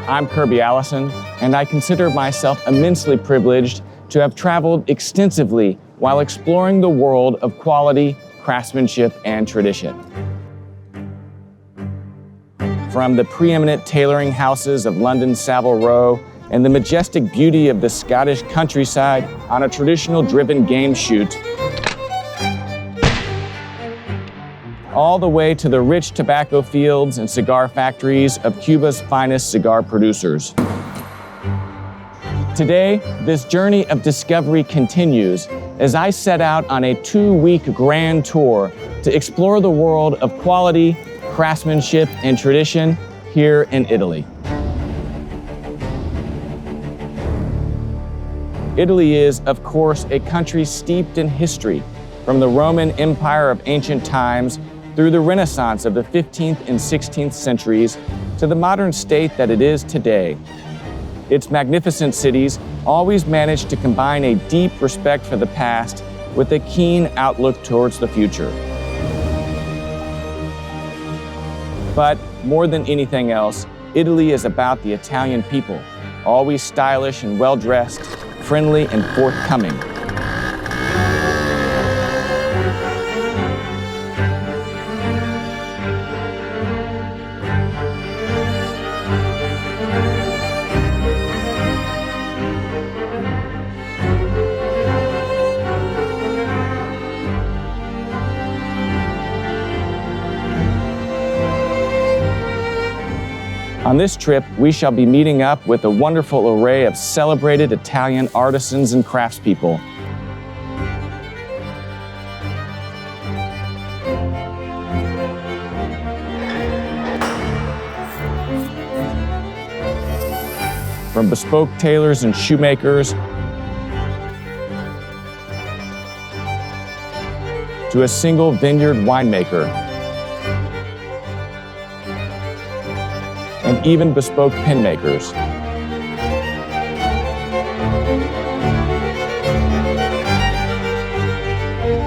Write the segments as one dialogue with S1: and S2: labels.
S1: I'm Kirby Allison, and I consider myself immensely privileged to have traveled extensively while exploring the world of quality, craftsmanship, and tradition. From the preeminent tailoring houses of London's Savile Row and the majestic beauty of the Scottish countryside on a traditional driven game shoot, all the way to the rich tobacco fields and cigar factories of Cuba's finest cigar producers. Today, this journey of discovery continues as I set out on a 2-week grand tour to explore the world of quality, craftsmanship, and tradition here in Italy. Italy is, of course, a country steeped in history, from the Roman Empire of ancient times through the Renaissance of the 15th and 16th centuries to the modern state that it is today. Its magnificent cities always manage to combine a deep respect for the past with a keen outlook towards the future. But more than anything else, Italy is about the Italian people, always stylish and well-dressed, friendly and forthcoming. On this trip, we shall be meeting up with a wonderful array of celebrated Italian artisans and craftspeople. From bespoke tailors and shoemakers to a single vineyard winemaker, and even bespoke pen makers.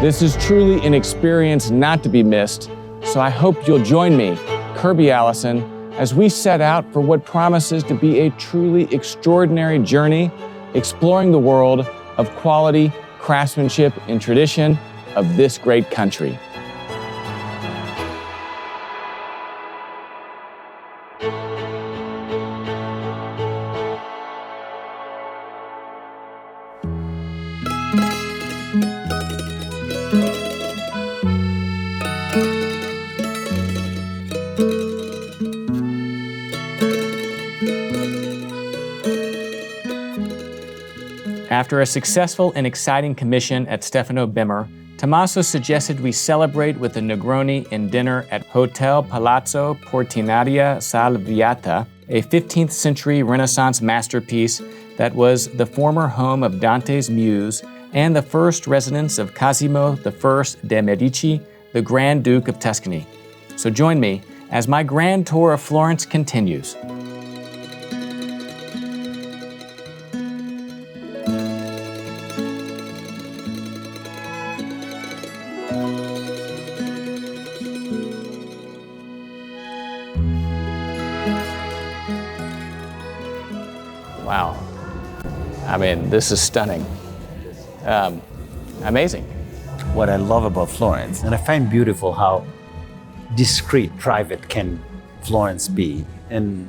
S1: This is truly an experience not to be missed, so I hope you'll join me, Kirby Allison, as we set out for what promises to be a truly extraordinary journey exploring the world of quality, craftsmanship, and tradition of this great country. After a successful and exciting commission at Stefano Bemer, Tommaso suggested we celebrate with a negroni and dinner at Hotel Palazzo Portinari Salviati, a 15th century Renaissance masterpiece that was the former home of Dante's muse and the first residence of Cosimo I de Medici, the Grand Duke of Tuscany. So join me as my grand tour of Florence continues. Wow. I mean, this is stunning. Amazing.
S2: What I love about Florence, and I find beautiful how discreet, private can Florence be. And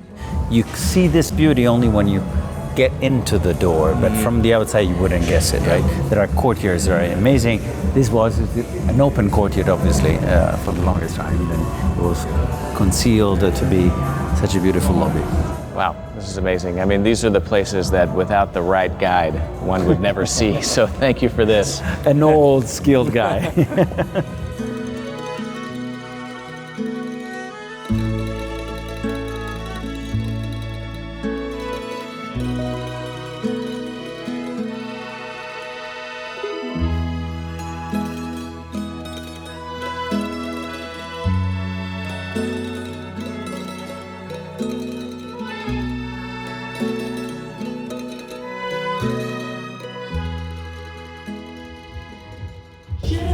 S2: you see this beauty only when you get into the door, but from the outside you wouldn't guess it, right? There are courtyards that are amazing. This was an open courtyard, obviously, for the longest time, and it was concealed to be such a beautiful lobby.
S1: Wow, this is amazing. I mean, these are the places that without the right guide, one would never see. So thank you for this.
S2: An old, skilled guy.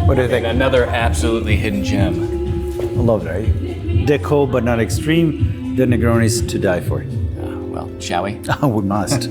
S2: What do you think?
S1: Another absolutely hidden gem.
S2: I love it, right? Deco, but not extreme. The Negronis to die for.
S1: Well, Well, shall we?
S2: Oh, we must.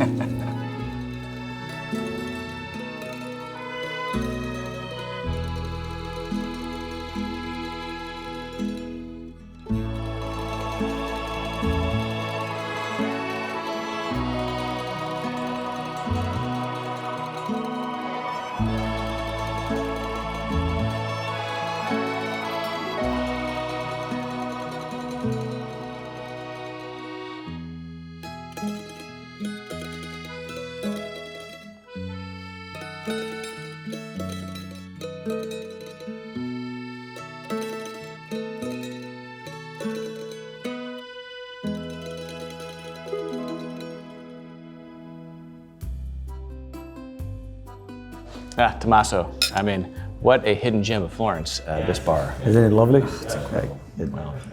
S1: Tommaso, I mean, what a hidden gem of Florence, this bar.
S2: Isn't it lovely?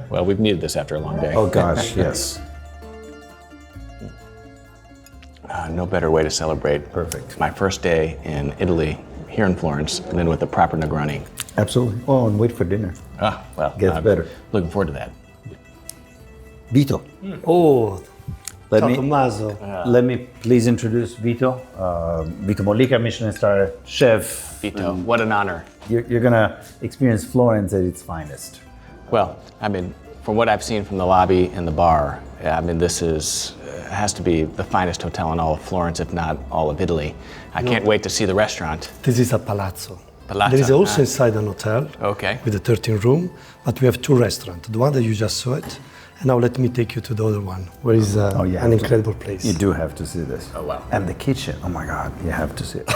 S1: Well, we've needed this after a long day.
S2: Oh gosh, yes.
S1: No better way to celebrate
S2: Perfect.
S1: my first day in Italy, here in Florence, than with the proper negroni.
S2: Absolutely. Oh, and wait for dinner.
S1: Well,
S2: Gets better.
S1: Looking forward to that.
S2: Vito.
S3: Oh,
S2: Let
S3: ciao
S2: me,
S3: Tommaso.
S2: let me please introduce Vito. Vito Mollica, Michelin star chef.
S1: Vito, what an honor.
S2: You're gonna experience Florence at its finest.
S1: Well, I mean, from what I've seen from the lobby and the bar, I mean, this has to be the finest hotel in all of Florence, if not all of Italy. I can't wait to see the restaurant.
S3: This is a palazzo.
S1: Palazzo,
S3: There is also inside an hotel
S1: Okay.
S3: with a 13 room, but we have two restaurants. The one that you just saw it, and now let me take you to the other one, where is an incredible place.
S2: You do have to see this.
S1: Oh, wow.
S2: And the kitchen. Oh my God, you have to see it.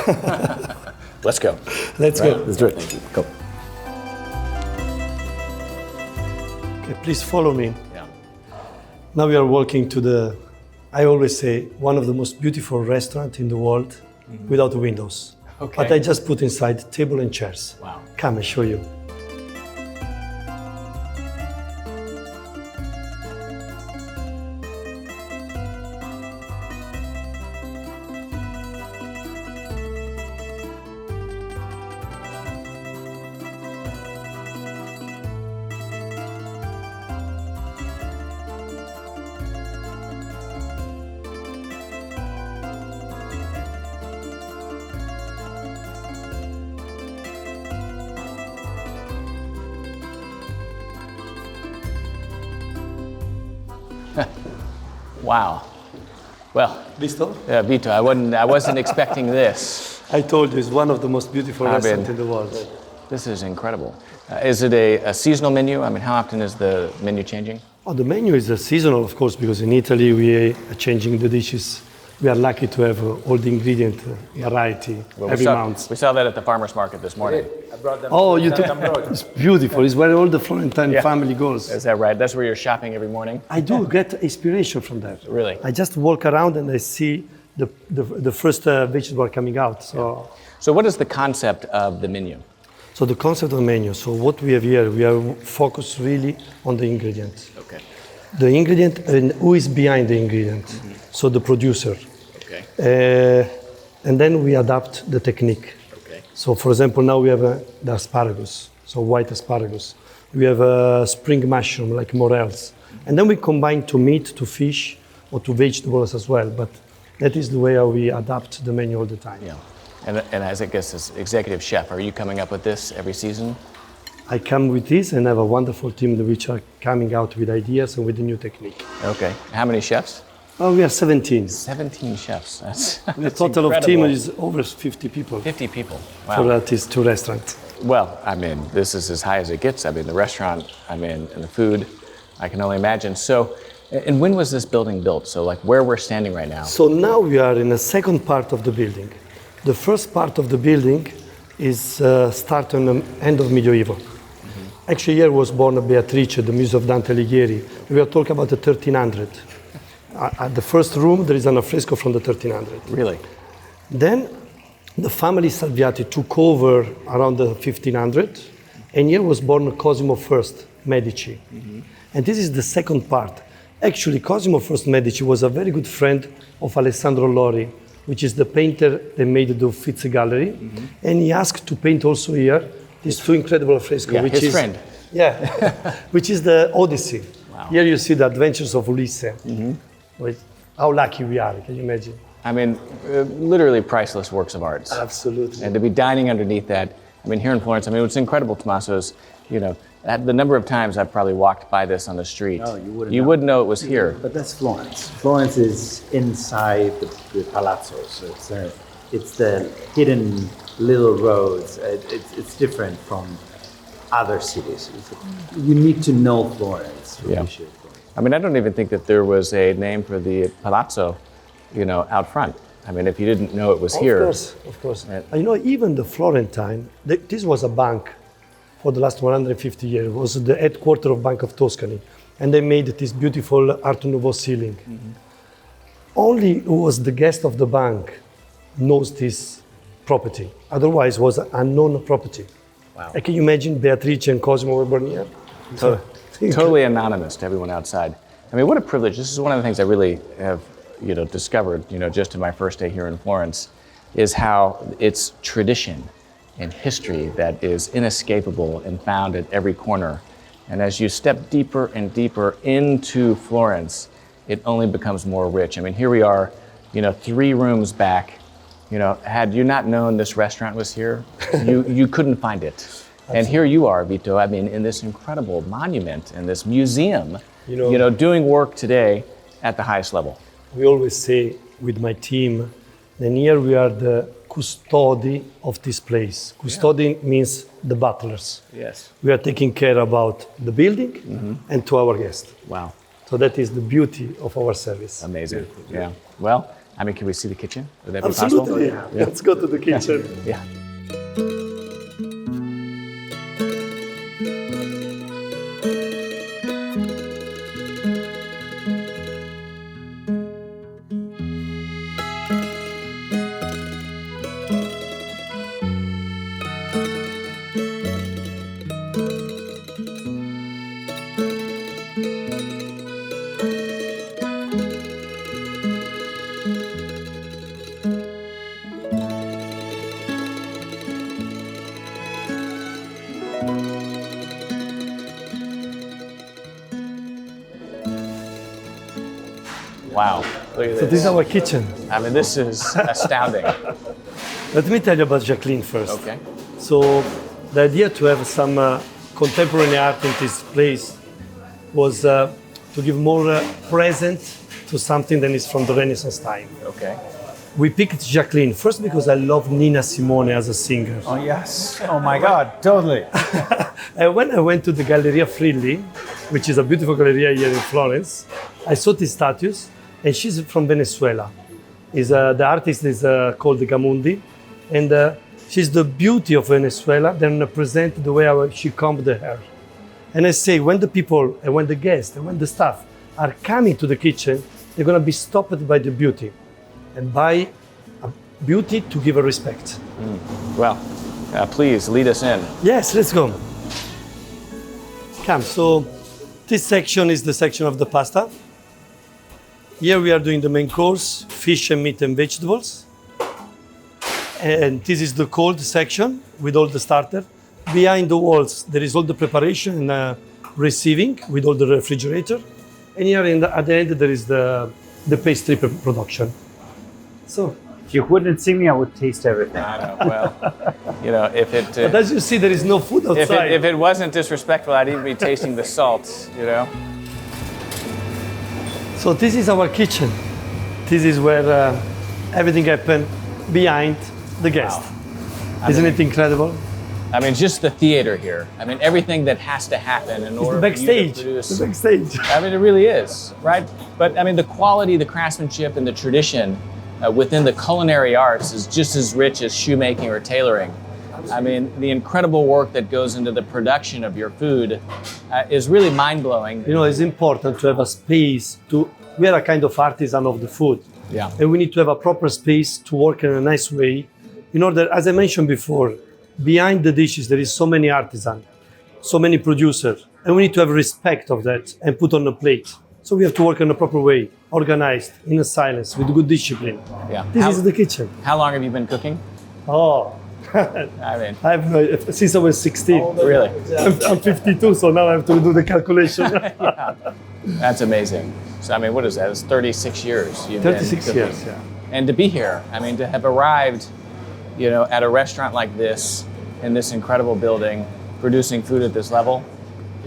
S1: Let's go.
S3: Let's go.
S2: Let's do it.
S1: Thank you.
S2: Go.
S3: Okay, please follow me.
S1: Yeah.
S3: Now we are walking to the, I always say, one of the most beautiful restaurants in the world without windows.
S1: Okay.
S3: But I just put inside table and chairs.
S1: Wow.
S3: Come and show you.
S1: Wow. Well,
S3: Visto?
S1: Vito, I wasn't expecting this.
S3: I told you, it's one of the most beautiful restaurants in the world.
S1: This is incredible. Is it a seasonal menu? I mean, how often is the menu changing?
S3: Oh, the menu is seasonal, of course, because in Italy we are changing the dishes. We are lucky to have all the ingredient variety every month.
S1: We saw that at the farmer's market this morning.
S3: Oh, you took it's beautiful. It's where all the Florentine family goes.
S1: Is that right? That's where you're shopping every morning?
S3: I do get inspiration from that.
S1: Really?
S3: I just walk around and I see the first vegetable coming out.
S1: So what is the concept of the menu?
S3: So the concept of the menu. So what we have here, we are focused really on the ingredients.
S1: Okay.
S3: The ingredient and who is behind the ingredient. So the producer.
S1: Okay.
S3: And then we adapt the technique.
S1: Okay.
S3: So for example, now we have the asparagus, so white asparagus. We have a spring mushroom like morels. And then we combine to meat, to fish, or to vegetables as well. But that is the way how we adapt the menu all the time.
S1: Yeah. And as I guess as executive chef, are you coming up with this every season?
S3: I come with this and have a wonderful team which are coming out with ideas and with a new technique.
S1: Okay. How many chefs?
S3: Oh, we are 17.
S1: 17 chefs. That's
S3: The total of team is over 50 people
S1: 50 people.
S3: for
S1: Wow.
S3: these two restaurants.
S1: Well, I mean, this is as high as it gets. I mean, the restaurant, and the food, I can only imagine. So, and when was this building built? So, like, where we're standing right now?
S3: So now we are in the second part of the building. The first part of the building is started on the end of medieval. Actually, here was born Beatrice, the muse of Dante Alighieri. We are talking about the 1300. At the first room, there is an affresco from the 1300.
S1: Really?
S3: Then the family Salviati took over around the 1500, and here was born Cosimo I Medici. And this is the second part. Actually, Cosimo I Medici was a very good friend of Alessandro Lori, which is the painter that made the Uffizi Gallery. And he asked to paint also here these two incredible frescoes.
S1: Yeah,
S3: which
S1: his
S3: is,
S1: friend.
S3: Yeah, which is the Odyssey.
S1: Wow.
S3: Here you see the adventures of Ulysses. how lucky we are, can you imagine?
S1: I mean, literally priceless works of art.
S3: Absolutely.
S1: And to be dining underneath that, I mean, here in Florence, I mean, what's incredible, Tommaso, is, you know, the number of times I've probably walked by this on the street.
S2: No, you wouldn't.
S1: You wouldn't know it was here.
S2: But that's Florence. Florence is inside the palazzo, so it's the hidden little roads. It's different from other cities. You need to know Florence to appreciate Florence.
S1: I mean, I don't even think that there was a name for the palazzo, you know, out front. I mean, if you didn't know it was here.
S3: Of course. You know, even the Florentine, this was a bank for the last 150 years. It was the headquarters of Bank of Tuscany. And they made this beautiful Art Nouveau ceiling. Mm-hmm. Only who was the guest of the bank knows this property. Otherwise, it was an unknown property.
S1: Wow.
S3: Can you imagine Beatrice and Cosimo were born here?
S1: Totally anonymous to everyone outside. I mean, what a privilege. This is one of the things I really have, you know, discovered, you know, just in my first day here in Florence, is how it's tradition and history that is inescapable and found at every corner. And as you step deeper and deeper into Florence, it only becomes more rich. I mean, here we are, you know, 3 rooms back. You know, had you not known this restaurant was here, you couldn't find it. And here you are, Vito, I mean, in this incredible monument and this museum, you know, doing work today at the highest level.
S3: We always say with my team, then here we are the custodi of this place. Custodi means the butlers.
S1: Yes.
S3: We are taking care about the building and to our guests.
S1: Wow.
S3: So that is the beauty of our service.
S1: Amazing. Yeah. Well, I mean, can we see the kitchen? Would that be
S3: Absolutely.
S1: possible?
S3: Yeah. Let's go to the kitchen.
S1: Yeah. Wow, look at this.
S3: So this is our kitchen.
S1: I mean, this is astounding.
S3: Let me tell you about Jacqueline first.
S1: Okay.
S3: So the idea to have some contemporary art in this place was to give more present to something that is from the Renaissance time.
S1: Okay.
S3: We picked Jacqueline first because I love Nina Simone as a singer.
S2: Oh yes! Oh my God! Totally.
S3: And when I went to the Galleria Frilli, which is a beautiful galleria here in Florence, I saw these statues, and she's from Venezuela. The artist is called Gamundi, and she's the beauty of Venezuela. Then present the way she combed the hair. And I say, when the people and when the guests and when the staff are coming to the kitchen, they're gonna be stopped by the beauty, and by a beauty to give a respect.
S1: Well, please lead us in.
S3: Yes, let's go. Come. So this section is the section of the pasta. Here we are doing the main course, fish and meat and vegetables. And this is the cold section with all the starter. Behind the walls, there is all the preparation and receiving with all the refrigerator. And here at the end, there is the pastry production. So,
S2: If you wouldn't see me, I would taste everything.
S1: I know. Well, you know, if it
S3: but as you see, there is no food outside.
S1: if it wasn't disrespectful, I'd even be tasting the salt. You know.
S3: So this is our kitchen. This is where everything happened behind the guest.
S1: Wow.
S3: Isn't it incredible?
S1: I mean, just the theater here. I mean, everything that has to happen in order
S3: The backstage.
S1: for you to produce.
S3: The backstage.
S1: I mean, it really is, right? But I mean, the quality, the craftsmanship, and the tradition within the culinary arts is just as rich as shoemaking or tailoring. I mean, the incredible work that goes into the production of your food is really mind-blowing.
S3: You know, it's important to have a space we are a kind of artisan of the food.
S1: Yeah.
S3: And we need to have a proper space to work in a nice way. In order, as I mentioned before, behind the dishes, there is so many artisans, so many producers, and we need to have respect of that and put on a plate. So we have to work in a proper way, organized, in a silence, with good discipline.
S1: Yeah.
S3: This is the kitchen.
S1: How long have you been cooking?
S3: Oh,
S1: I mean,
S3: since I was 16.
S1: really?
S3: I'm 52, so now I have to do the calculation.
S1: That's amazing. So, I mean, what is that? It's 36 years. You've
S3: 36
S1: been
S3: years, yeah.
S1: And to be here, I mean, to have arrived, you know, at a restaurant like this, in this incredible building, producing food at this level.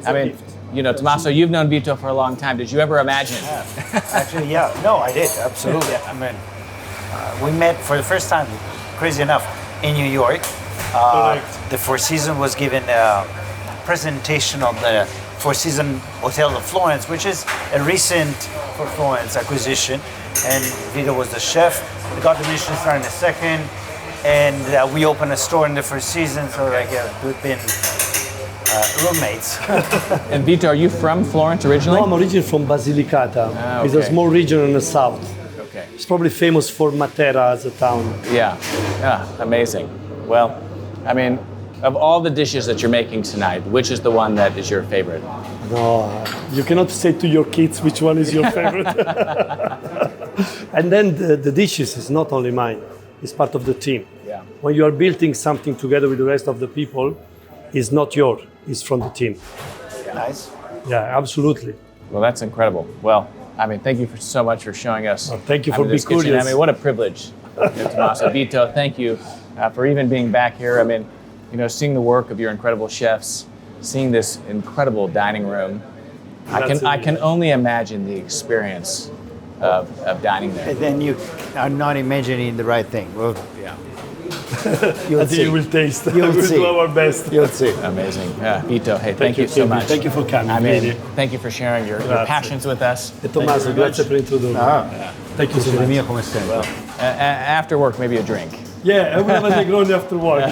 S1: I mean, you know, Tommaso, you've known Vito for a long time. Did you ever imagine?
S2: Actually, yeah. No, I did, absolutely. I mean, we met for the first time, crazy enough, in New York. The Four Seasons was given a presentation of the Four Seasons Hotel of Florence, which is a recent for Florence acquisition. And Vito was the chef. We got the Michelin star in the second, and we opened a store in the Four Seasons. So like, we've been roommates.
S1: And Vito, are you from Florence originally?
S3: No, I'm originally from Basilicata.
S1: Ah,
S3: It's a
S1: okay.
S3: small region in the south.
S1: Okay.
S3: It's probably famous for Matera as a town.
S1: Yeah. Amazing. Well, I mean, of all the dishes that you're making tonight, which is the one that is your favorite?
S3: No, you cannot say to your kids which one is your favorite. And then the dishes is not only mine, it's part of the team.
S1: Yeah.
S3: When you are building something together with the rest of the people, it's not yours, it's from the team.
S2: Nice.
S3: Yeah, absolutely.
S1: Well, that's incredible. Well, I mean, thank you so much for showing us.
S3: Thank you for
S1: this
S3: being
S1: kitchen.
S3: curious.
S1: I mean, what a privilege. You know, Tommaso, Vito, thank you for even being back here. I mean, you know, seeing the work of your incredible chefs, seeing this incredible dining room. I can only imagine the experience of dining there.
S2: And then you are not imagining the right thing. Well,
S1: Yeah.
S2: you'll see.
S3: You will taste.
S2: You'll
S3: We will
S2: see.
S3: do our best.
S2: You'll see.
S1: Amazing. Vito, hey, thank you so
S3: Kirby.
S1: much.
S3: Thank you for coming.
S1: I mean,
S3: really.
S1: thank you for sharing your
S3: Grazie.
S1: passions with us.
S3: E Tommaso, grazie per introdurmi. Thank you so much.
S2: Mio come sempre.
S1: After work, maybe a drink.
S3: Yeah, I will have a Negroni after work.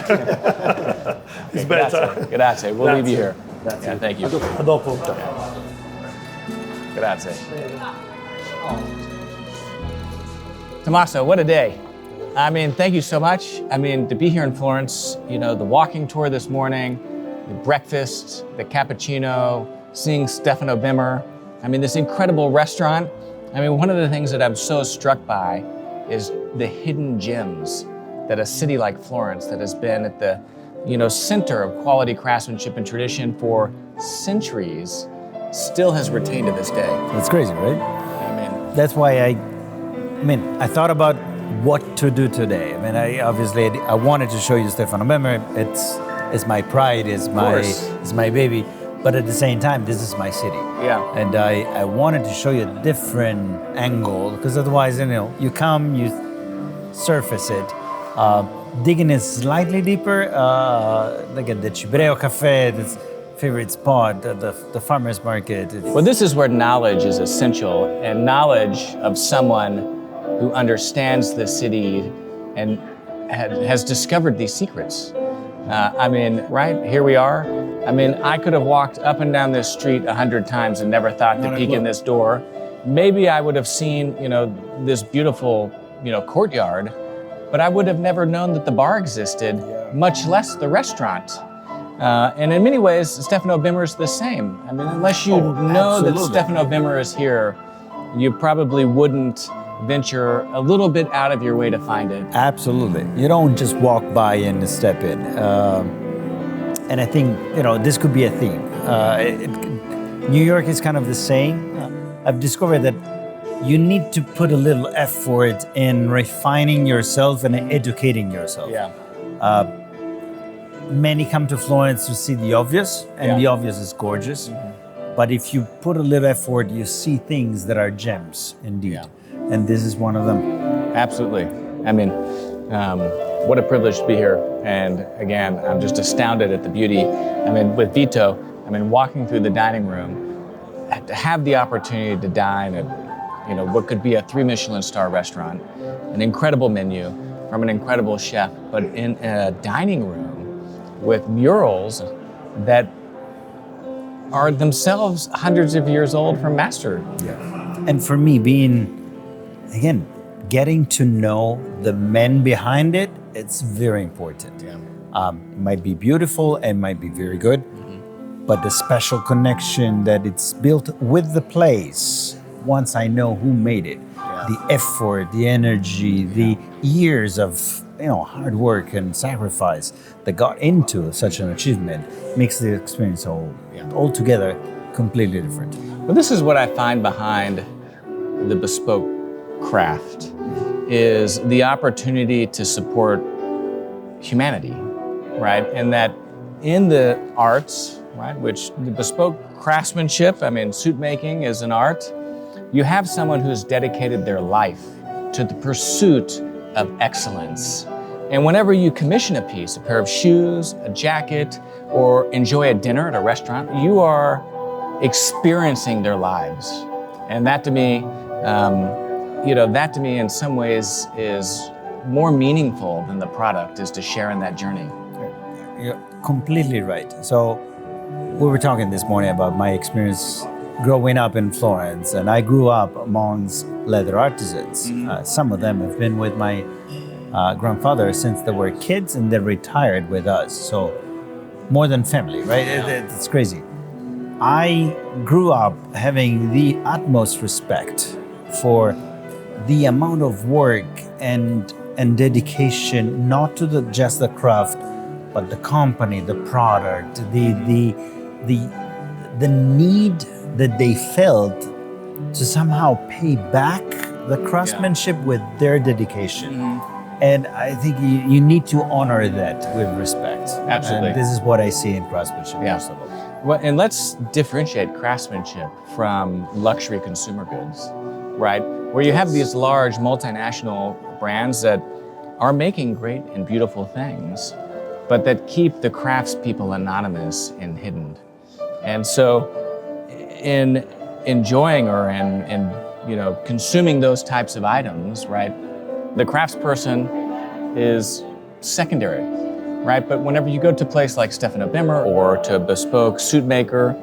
S3: It's better.
S1: Grazie. We'll leave you
S3: Grazie.
S1: here.
S3: Grazie.
S1: Yeah, thank you.
S3: A dopo.
S1: Grazie. Tommaso, what a day. I mean, thank you so much. I mean, to be here in Florence, you know, the walking tour this morning, the breakfast, the cappuccino, seeing Stefano Bemer. I mean, this incredible restaurant. I mean, one of the things that I'm so struck by is the hidden gems that a city like Florence, that has been at the, you know, center of quality craftsmanship and tradition for centuries, still has retained to this day.
S2: That's crazy, right?
S1: I mean,
S2: That's why I thought about what to do today. I mean, I wanted to show you Stefano Bemer. It's my pride, it's my baby. But at the same time, this is my city.
S1: Yeah.
S2: And I wanted to show you a different angle, because otherwise, you know, you come, you surface it, digging it slightly deeper, like at the Cibreo Cafe, this favorite spot, the farmer's market.
S1: well, this is where knowledge is essential, and knowledge of someone who understands the city and has discovered these secrets. I mean, right, here we are. I mean, I could have walked up and down this street 100 times and never thought to peek in this door. Maybe I would have seen, you know, this beautiful, you know, courtyard, but I would have never known that the bar existed, much less the restaurant. And in many ways, Stefano Bemer is the same. I mean, unless you know that Stefano Bemer is here, you probably wouldn't venture a little bit out of your way to find it.
S2: Absolutely. You don't just walk by and step in. And I think, you know, this could be a theme. New York is kind of the same. I've discovered that you need to put a little effort in refining yourself and educating yourself.
S1: Yeah.
S2: Many come to Florence to see the obvious, and the obvious is gorgeous. But if you put a little effort, you see things that are gems indeed.
S1: Yeah.
S2: And this is one of them.
S1: Absolutely. I mean, what a privilege to be here. And again, I'm just astounded at the beauty. I mean, with Vito, I mean, walking through the dining room, to have the opportunity to dine at, you know, what could be a 3 Michelin star restaurant, an incredible menu from an incredible chef, but in a dining room with murals that are themselves hundreds of years old from master.
S2: Yeah. And for me, again, getting to know the men behind it, it's very important.
S1: Yeah.
S2: It might be beautiful and might be very good, but the special connection that it's built with the place, once I know who made it, the effort, the energy, the years of, you know, hard work and sacrifice that got into such an achievement makes the experience all together completely different.
S1: Well, this is what I find behind the bespoke craft, is the opportunity to support humanity, right? And that in the arts, right, which the bespoke craftsmanship, I mean, suit making is an art, you have someone who's dedicated their life to the pursuit of excellence. And whenever you commission a piece, a pair of shoes, a jacket, or enjoy a dinner at a restaurant, you are experiencing their lives. And that to me, that to me in some ways is more meaningful than the product, is to share in that journey.
S2: You're completely right. So we were talking this morning about my experience growing up in Florence, and I grew up amongst leather artisans. Some of them have been with my grandfather since they were kids, and they retired with us. So more than family, right? It's crazy. I grew up having the utmost respect for the amount of work and dedication, not to just the craft, but the company, the product, the need that they felt to somehow pay back the craftsmanship with their dedication. And I think you need to honor that with respect.
S1: Absolutely.
S2: And this is what I see in craftsmanship, first of all.
S1: Well, and let's differentiate craftsmanship from luxury consumer goods, right? Where you have these large multinational brands that are making great and beautiful things, but that keep the craftspeople anonymous and hidden. And so in enjoying or in consuming those types of items, right, the craftsperson is secondary, right? But whenever you go to a place like Stefano Bemer or to a bespoke suit maker,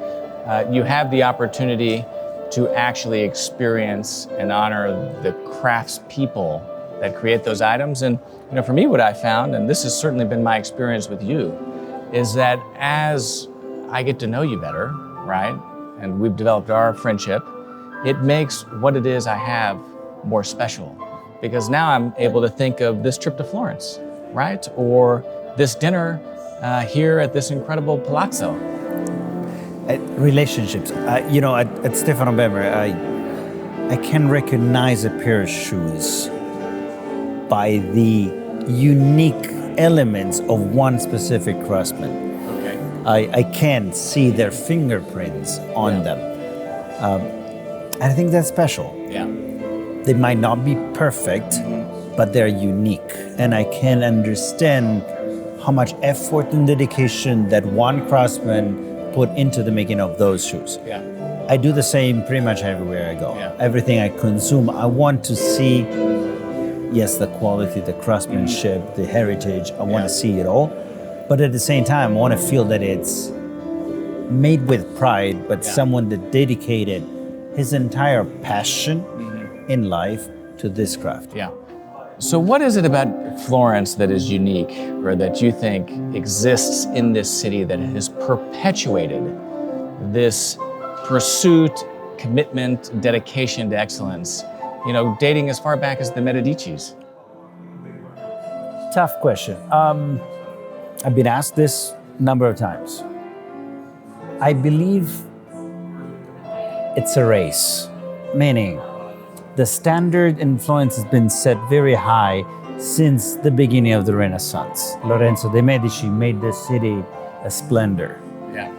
S1: you have the opportunity to actually experience and honor the craftspeople that create those items. And for me, what I found, and this has certainly been my experience with you, is that as I get to know you better, right, and we've developed our friendship, it makes what it is I have more special. Because now I'm able to think of this trip to Florence, right? Or this dinner here at this incredible palazzo.
S2: Relationships. At Stefano Bemer, I can recognize a pair of shoes by the unique elements of one specific craftsman.
S1: Okay.
S2: I can see their fingerprints on them. And I think that's special.
S1: Yeah.
S2: They might not be perfect, but they're unique. And I can understand how much effort and dedication that one craftsman put into the making of those shoes.
S1: Yeah.
S2: I do the same pretty much everywhere I go.
S1: Yeah.
S2: Everything I consume, I want to see, yes, the quality, the craftsmanship, the heritage. I want to see it all. But at the same time, I want to feel that it's made with pride, but someone that dedicated his entire passion in life to this craft.
S1: Yeah. So what is it about Florence that is unique, or that you think exists in this city that has perpetuated this pursuit, commitment, dedication to excellence, dating as far back as the Medicis?
S2: Tough question. I've been asked this a number of times. I believe it's a race, meaning the standard in Florence has been set very high since the beginning of the Renaissance. Lorenzo de Medici made this city a splendor.
S1: Yeah.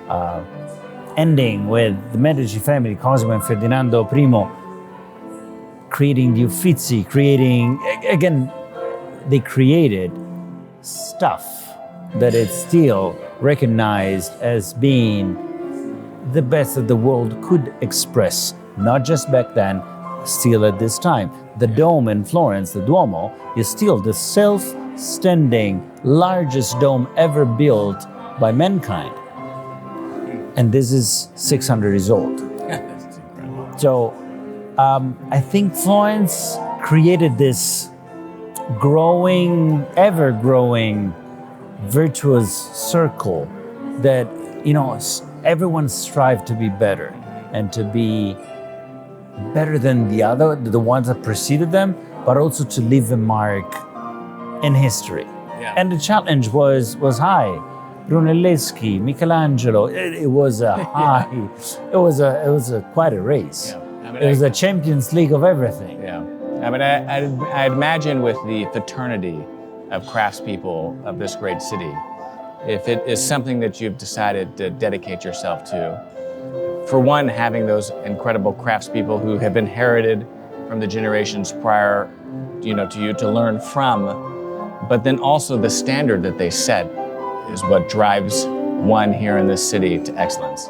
S2: Ending with the Medici family, Cosimo and Ferdinando I, creating the Uffizi, they created stuff that is still recognized as being the best that the world could express, not just back then, still at this time. The dome in Florence, the Duomo, is still the self-standing largest dome ever built by mankind. And this is 600 years old. So I think Florence created this ever-growing, virtuous circle that, everyone strives to be better and to be better than the ones that preceded them, but also to leave a mark in history.
S1: Yeah.
S2: And the challenge was high. Brunelleschi, Michelangelo. It was a high. It was quite a race.
S1: Yeah. I mean,
S2: It was a Champions League of everything.
S1: Yeah. I mean, I imagine with the fraternity of craftspeople of this great city, if it is something that you've decided to dedicate yourself to, for one, having those incredible craftspeople who have inherited from the generations prior, to you to learn from, but then also the standard that they set is what drives one here in this city to excellence.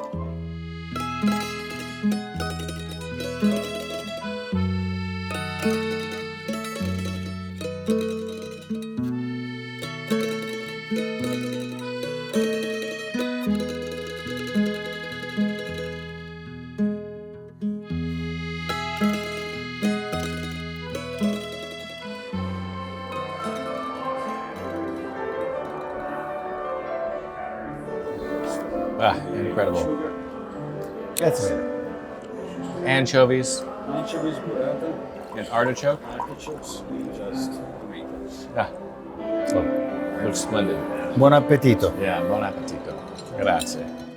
S1: Ah, incredible.
S2: That's it.
S1: Anchovies
S4: Anchovies, burrata,
S1: and artichoke.
S4: artichokes, just tomatoes.
S1: Ah, looks splendid.
S2: Buon appetito.
S1: Yeah, buon appetito. Grazie.